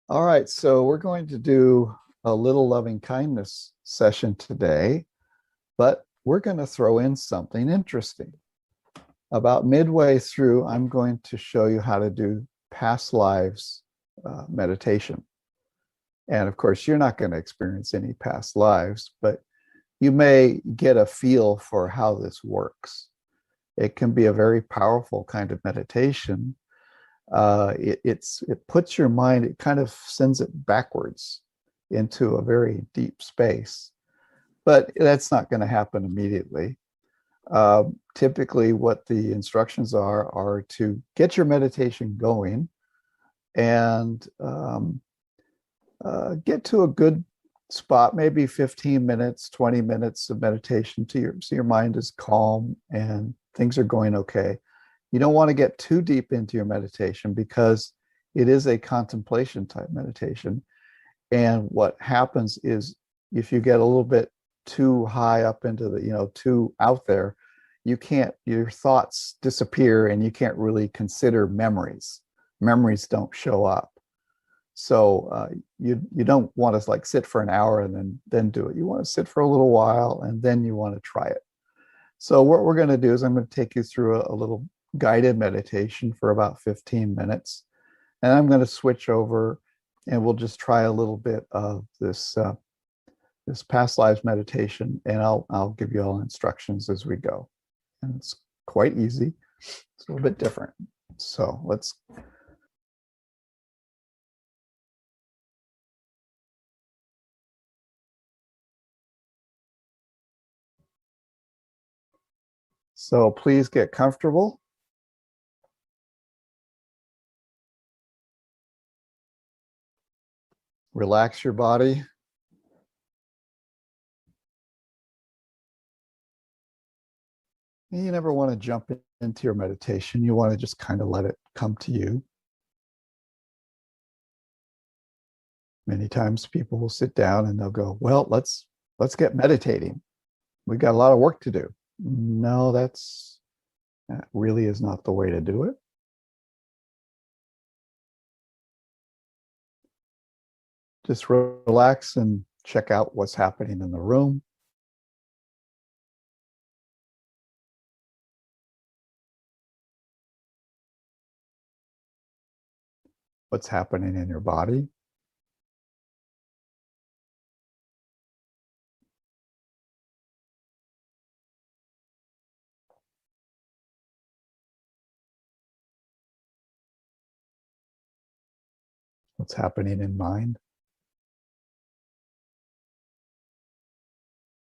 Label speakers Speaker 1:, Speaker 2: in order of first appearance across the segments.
Speaker 1: All right, so we're going to do a little loving kindness session today, but we're going to throw in something interesting. About midway through, I'm going to show you how to do past lives meditation. And of course, you're not going to experience any past lives, but you may get a feel for how this works. It can be a very powerful kind of meditation. It puts your mind, it kind of sends it backwards into a very deep space, but that's not going to happen immediately. Typically, what the instructions are to get your meditation going and get to a good spot, maybe 15 minutes, 20 minutes of meditation so your mind is calm and things are going okay. You don't want to get too deep into your meditation because it is a contemplation type meditation. And what happens is if you get a little bit too high up into too out there, your thoughts disappear and you can't really consider memories. Memories don't show up. So you don't want to like sit for an hour and then do it. You want to sit for a little while and then you want to try it. So what we're going to do is I'm going to take you through a little guided meditation for about 15 minutes. And I'm going to switch over and we'll just try a little bit of this past lives meditation, and I'll give you all instructions as we go. And it's quite easy. It's a little bit different. So let's so please get comfortable. Relax your body. You never want to jump into your meditation. You want to just kind of let it come to you. Many times people will sit down and they'll go, "Well, let's get meditating. We've got a lot of work to do." No, that really is not the way to do it. Just relax and check out what's happening in the room. What's happening in your body. What's happening in mind.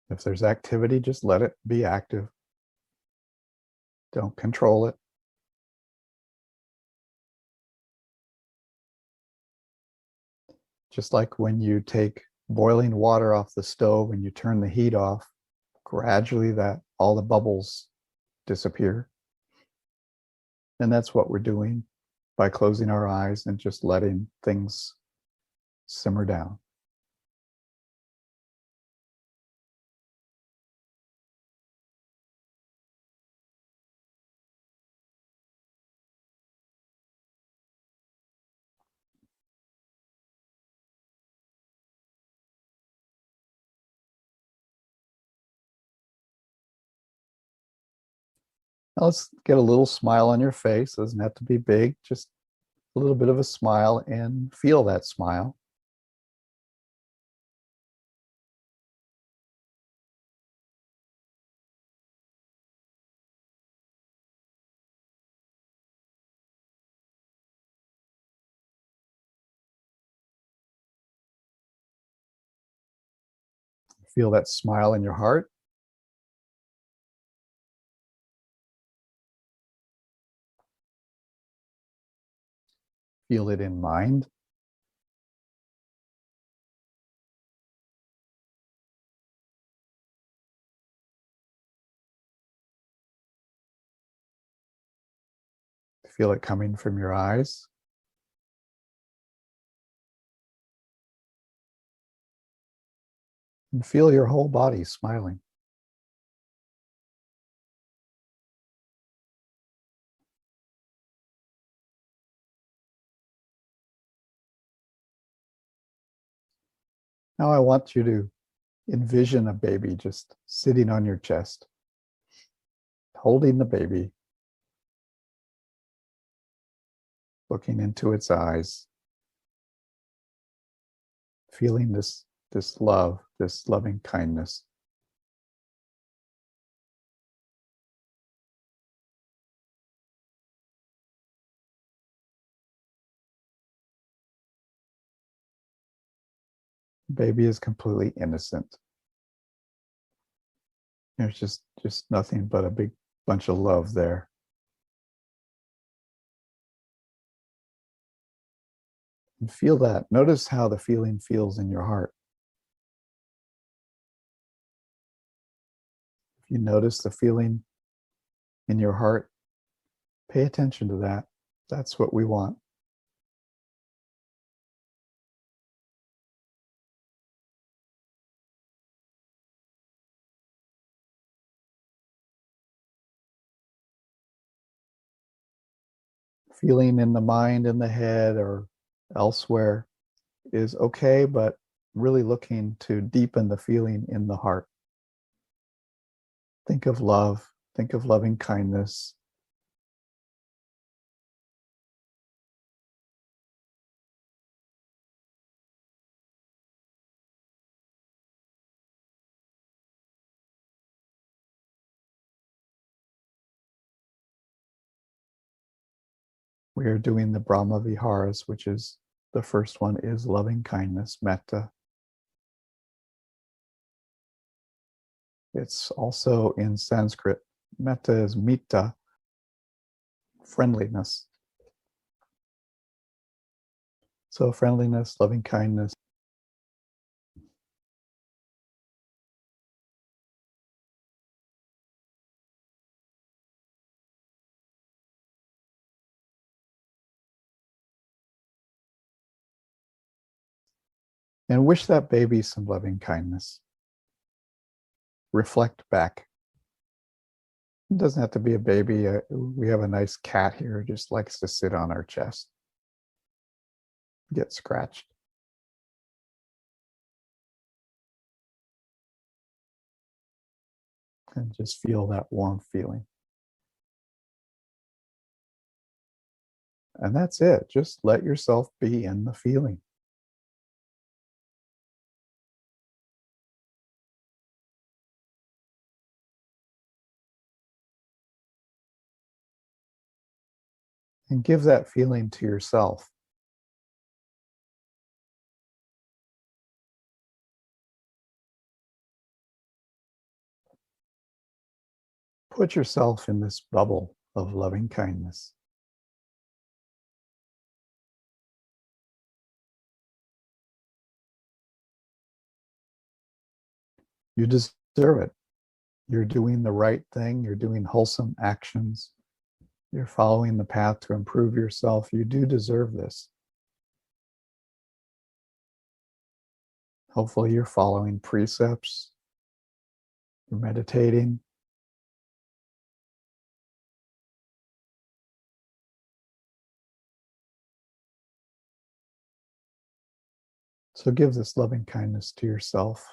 Speaker 1: If there's activity, just let it be active. Don't control it. Just like when you take boiling water off the stove and you turn the heat off, gradually that all the bubbles disappear. And that's what we're doing by closing our eyes and just letting things simmer down. Now let's get a little smile on your face. It doesn't have to be big, just a little bit of a smile, and feel that smile. Feel that smile in your heart. Feel it in mind. Feel it coming from your eyes. And feel your whole body smiling. Now I want you to envision a baby just sitting on your chest, holding the baby, looking into its eyes, feeling this love, this loving kindness. The baby is completely innocent. There's just nothing but a big bunch of love there. And feel that. Notice how the feeling feels in your heart. If you notice the feeling in your heart, pay attention to that. That's what we want. Feeling in the mind, in the head, or elsewhere is okay, but really looking to deepen the feeling in the heart. Think of love, think of loving kindness. We are doing the Brahma Viharas, which is the first one is loving kindness, metta. It's also in Sanskrit. Metta is metta, friendliness. So friendliness, loving kindness. And wish that baby some loving kindness. Reflect back. It doesn't have to be a baby. We have a nice cat here who just likes to sit on our chest, get scratched. And just feel that warm feeling. And that's it. Just let yourself be in the feeling. And give that feeling to yourself. Put yourself in this bubble of loving kindness. You deserve it. You're doing the right thing. You're doing wholesome actions. You're following the path to improve yourself. You do deserve this. Hopefully, you're following precepts. You're meditating. So give this loving kindness to yourself.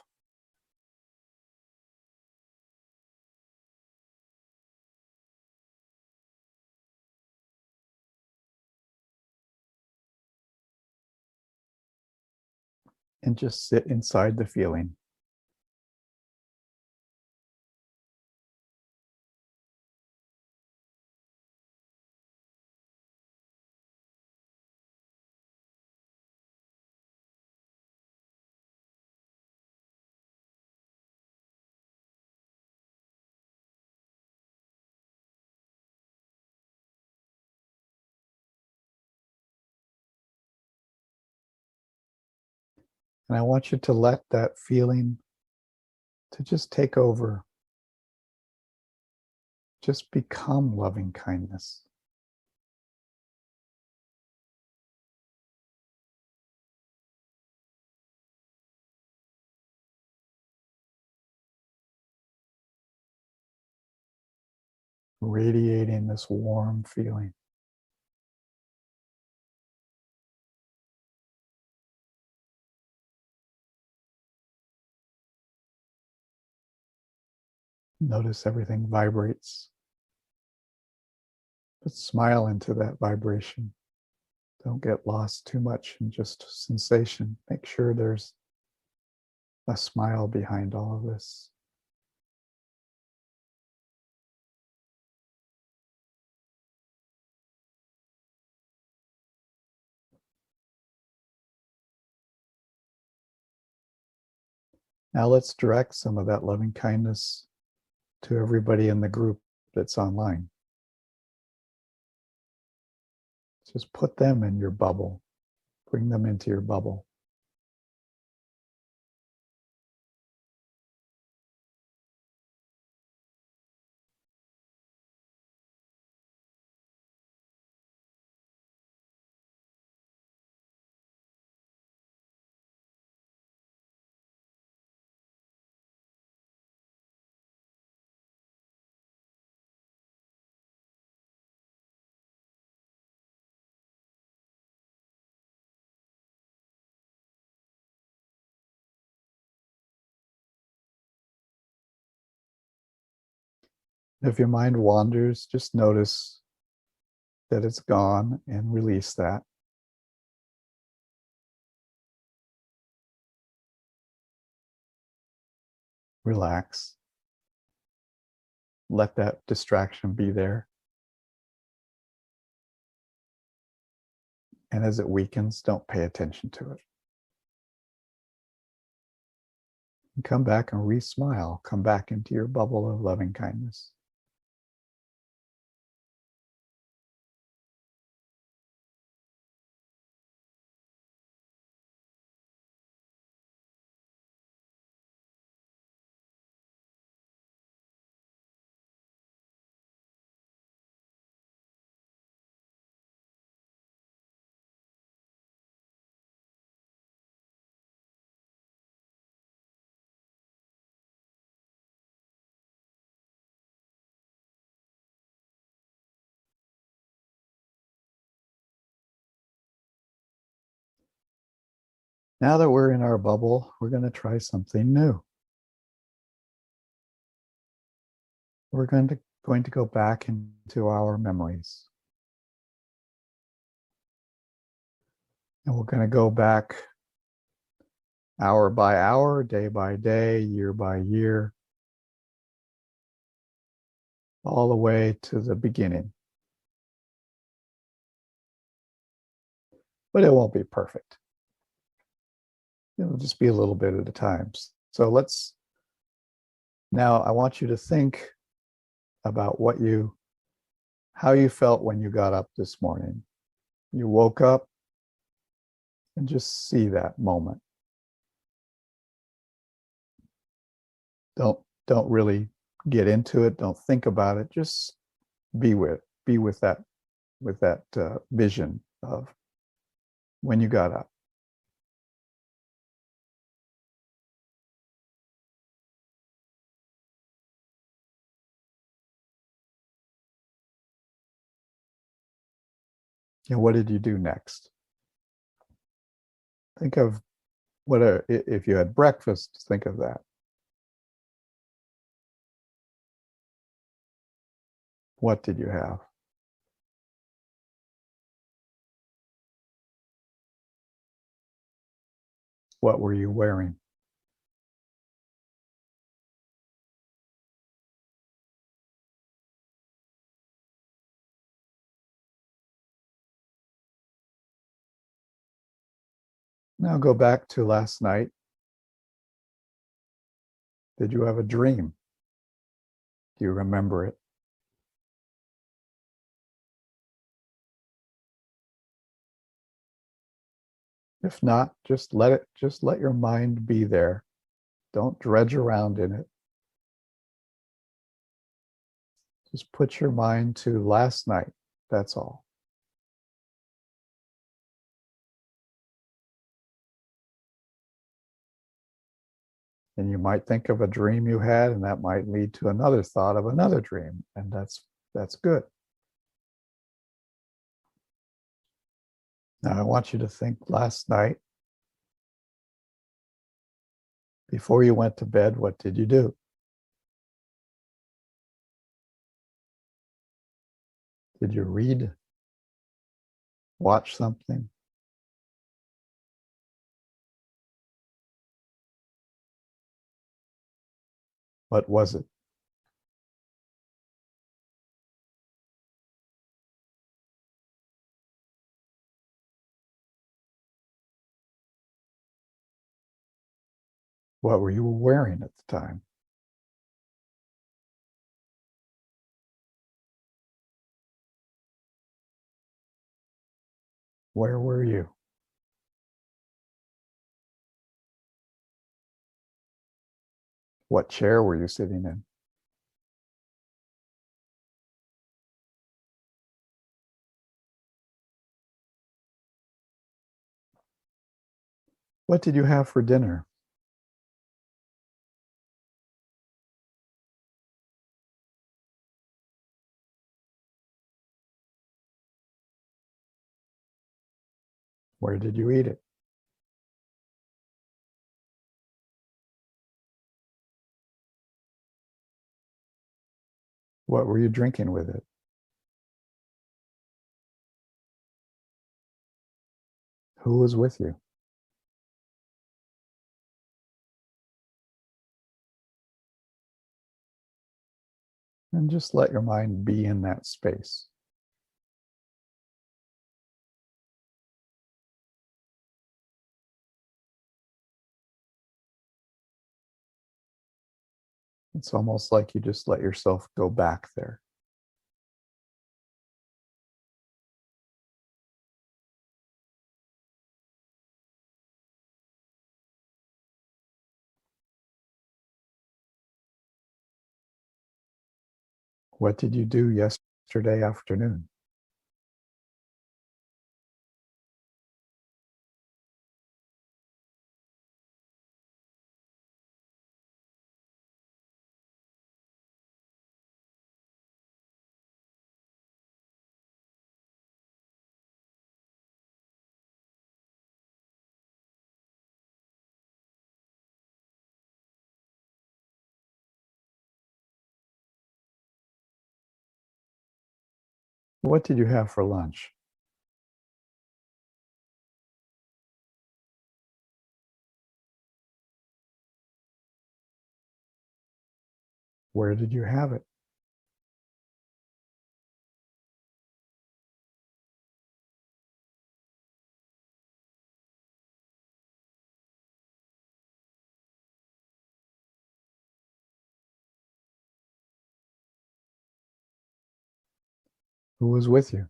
Speaker 1: And just sit inside the feeling. And I want you to let that feeling to just take over. Just become loving kindness. Radiating this warm feeling. Notice everything vibrates. But smile into that vibration. Don't get lost too much in just sensation. Make sure there's a smile behind all of this. Now let's direct some of that loving kindness to everybody in the group that's online. Just put them in your bubble. Bring them into your bubble. If your mind wanders, just notice that it's gone and release that. Relax. Let that distraction be there. And as it weakens, don't pay attention to it. And come back and re-smile. Come back into your bubble of loving kindness. Now that we're in our bubble, we're going to try something new. We're going to go back into our memories. And we're going to go back hour by hour, day by day, year by year, all the way to the beginning. But it won't be perfect. It'll just be a little bit at a time. So now I want you to think about how you felt when you got up this morning. You woke up and just see that moment. Don't really get into it. Don't think about it. Just be with that vision of when you got up. And what did you do next? Think of if you had breakfast, think of that. What did you have? What were you wearing? Now go back to last night. Did you have a dream? Do you remember it? If not, just let your mind be there. Don't dredge around in it. Just put your mind to last night. That's all. And you might think of a dream you had, and that might lead to another thought of another dream. And that's good. Now I want you to think last night, before you went to bed, what did you do? Did you read, watch something? What was it? What were you wearing at the time? Where were you? What chair were you sitting in? What did you have for dinner? Where did you eat it? What were you drinking with it? Who was with you? And just let your mind be in that space. It's almost like you just let yourself go back there. What did you do yesterday afternoon? What did you have for lunch? Where did you have it? Who was with you?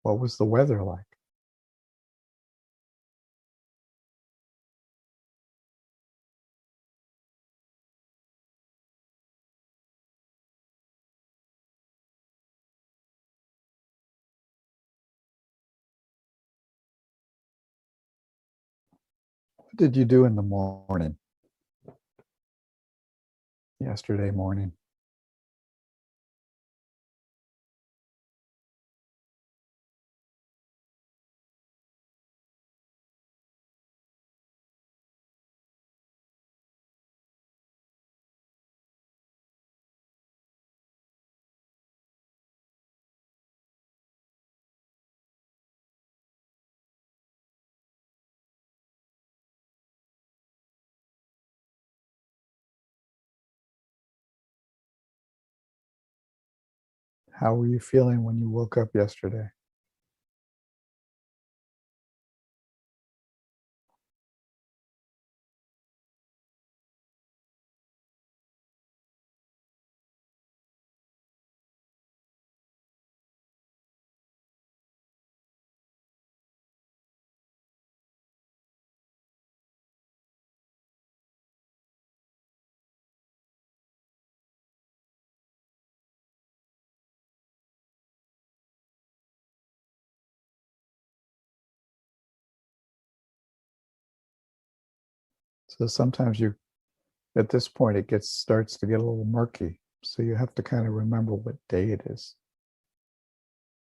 Speaker 1: What was the weather like? What did you do in the morning, yesterday morning? How were you feeling when you woke up yesterday? So sometimes you, at this point, it gets starts to get a little murky. So you have to kind of remember what day it is.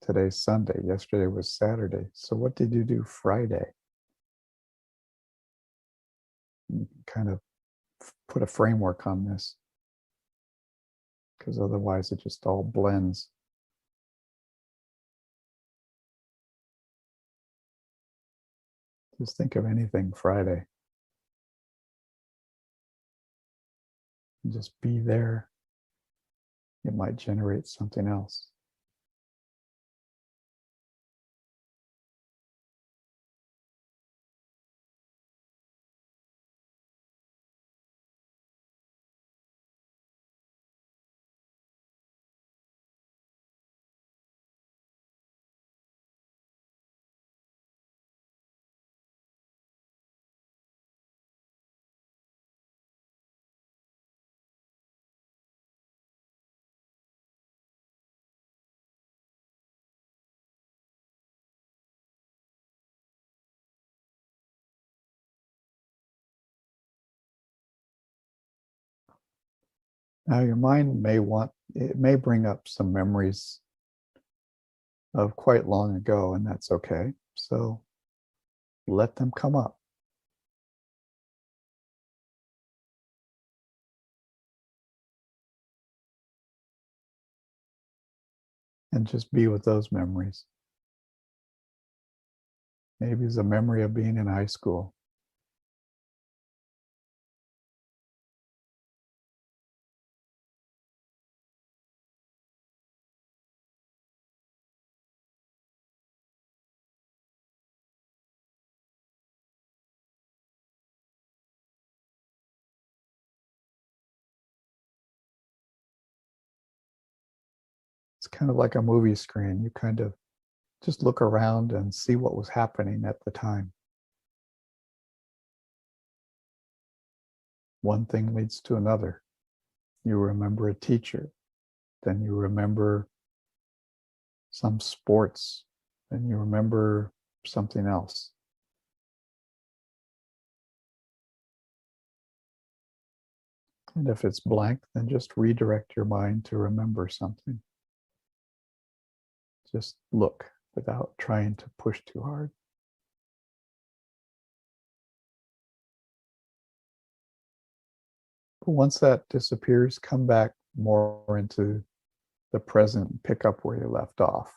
Speaker 1: Today's Sunday. Yesterday was Saturday. So what did you do Friday? You can kind of put a framework on this, because otherwise it just all blends. Just think of anything Friday. Just be there. It might generate something else. Now your mind it may bring up some memories of quite long ago, and that's okay. So let them come up. And just be with those memories. Maybe it's a memory of being in high school. It's kind of like a movie screen. You kind of just look around and see what was happening at the time. One thing leads to another. You remember a teacher, then you remember some sports, then you remember something else. And if it's blank, then just redirect your mind to remember something. Just look without trying to push too hard. But once that disappears, come back more into the present and pick up where you left off.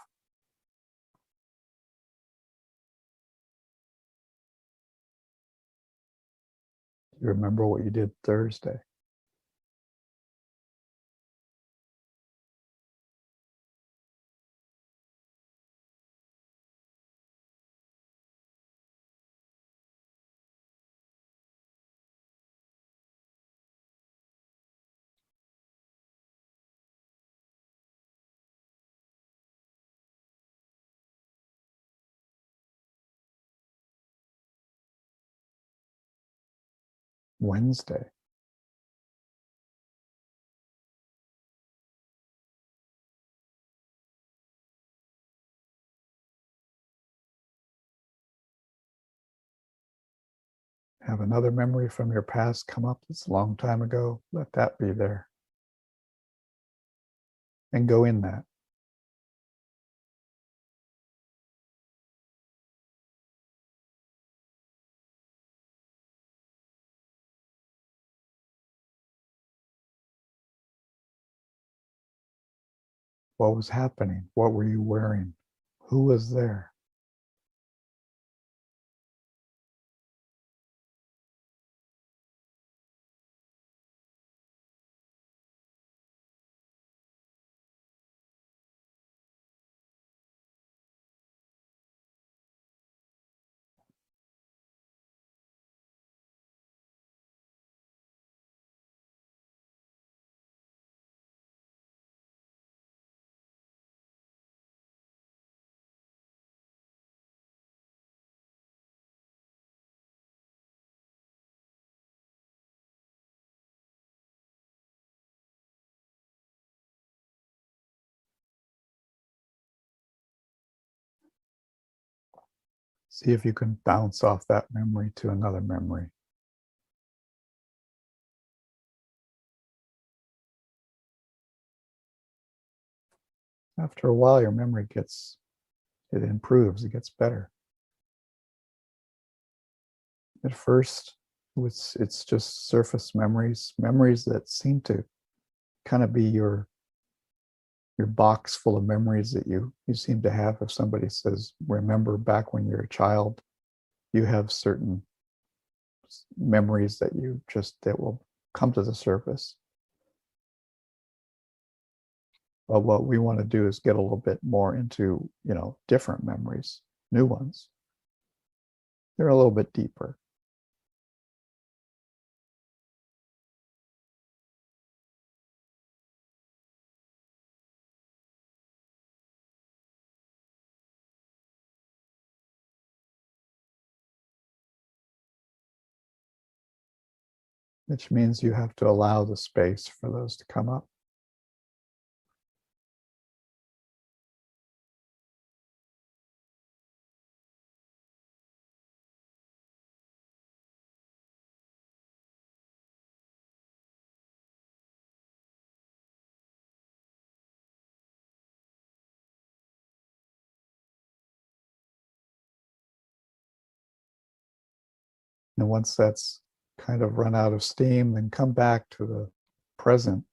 Speaker 1: You remember what you did Thursday. Wednesday. Have another memory from your past come up that's a long time ago. Let that be there. And go in that. What was happening? What were you wearing? Who was there? See if you can bounce off that memory to another memory. After a while, your memory it improves, it gets better. At first, It's just surface memories, memories that seem to kind of be your box full of memories that you seem to have. If somebody says, remember back when you're a child, you have certain memories that that will come to the surface. But what we want to do is get a little bit more into, different memories, new ones. They're a little bit deeper. Which means you have to allow the space for those to come up. And once that's kind of run out of steam, then come back to the present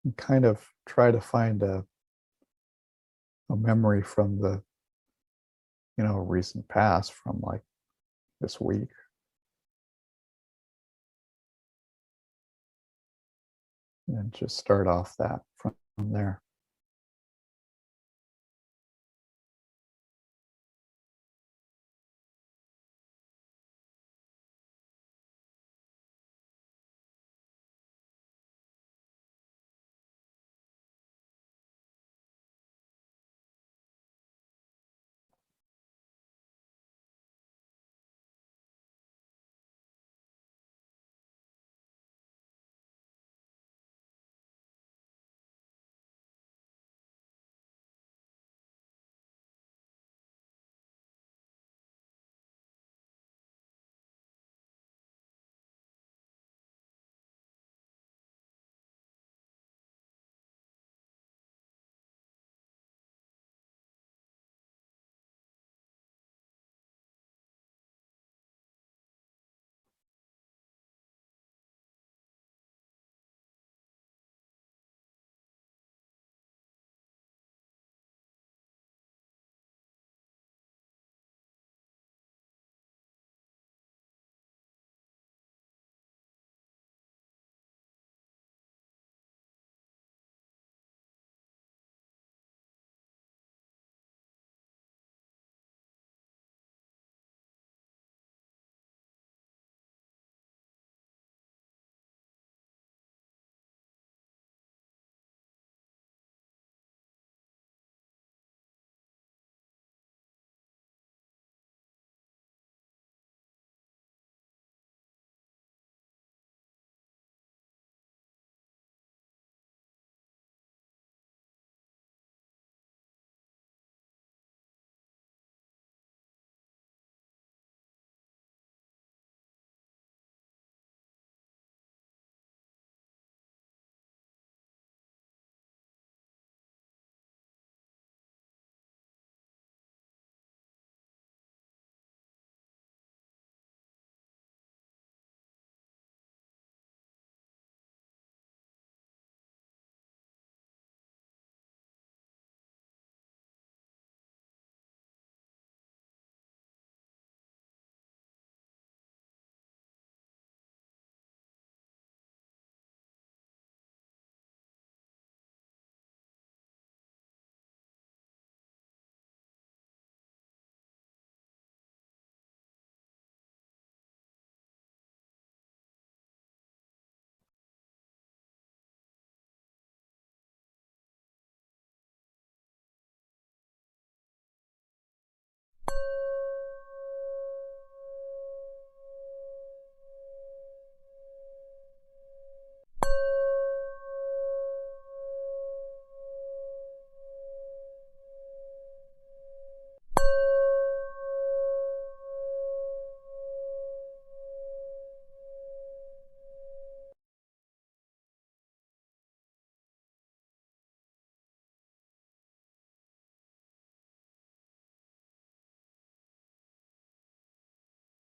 Speaker 1: and kind of try to find a memory from the, recent past, from like this week. And just start off that from there.